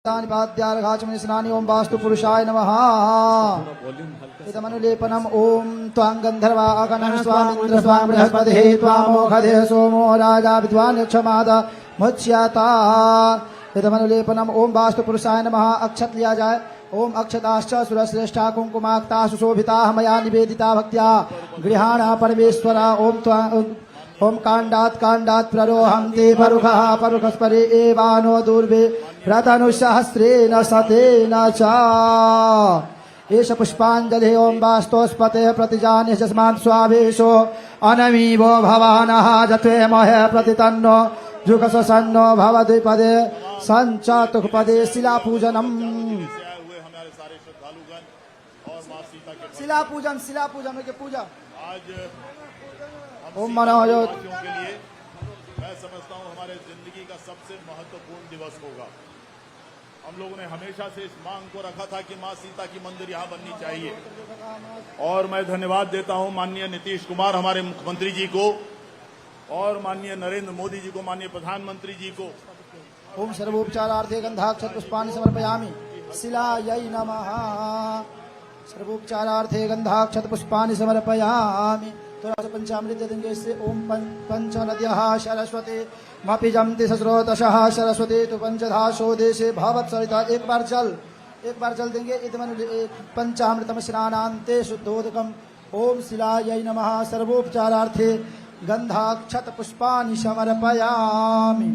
पाद्यार्घाचमनिस्नानि ओम वास्तु पुरुषाय नमः। इदमनुलेपनम् ओम त्वां गन्धर्वा अगणः स्वामिन्द्र स्वां बृहस्पतिः त्वामोषधे सोमो राजा विद्वान् यक्षमाद मुच्यता। इदमनुलेपनम् ओम वास्तु पुरुषाय नमः। अक्षत लिया जाए। ओम अक्षताश्च सुरश्रेष्ठा कुंकुमाक्ता सुशोभिता मया निवेदिता भक्त्या गृहाण परमेश्वर। ओम कांडात् प्ररोहं ते परुखः परुखस्परे एवानो दूर्वे प्रतनुसहस्रेण शतेन च। एष पुष्पाञ्जलिः ओम वास्तोस्पते प्रतिजाने यस्मात् स्वावेशो अनमीवो भवानः जत्वे महे प्रतितन्नो जुगसन्नो भवद्विपदे सञ्चतुःपदे शिलापूजनम्। शिलापूजन के पूजा आज ओम मनोयोत के लिए मैं समझता हूँ हमारे जिंदगी का सबसे महत्वपूर्ण दिवस होगा। हम लोगों ने हमेशा से इस मांग को रखा था कि माँ सीता की मंदिर यहाँ बननी चाहिए और मैं धन्यवाद देता हूँ माननीय नीतीश कुमार हमारे मुख्यमंत्री जी को और माननीय नरेंद्र मोदी जी को, माननीय प्रधानमंत्री जी को। ओम सर्वोपचारार्थे गंधाक्षत पुष्पाणि समर्पयामि शिलायै नमः। सर्वोपचारार्थे गंधाक्षत पुष्पाणि समर्पयामि। थोड़ा सा पंचामृत दे देंगे इससे। ओम पंच नद्यः सरस्वती मपि जमति सस्रोतशः सरस्वती तु पंचधाशो देशे भवत् सरिता। एक बार जल देंगे। इदमनु पंचामृतम स्नानान्ते शुद्धोदकम्। ओम शिलायै नमः। सर्वोपचारार्थे गंधाक्षत पुष्पाणि समर्पयामि।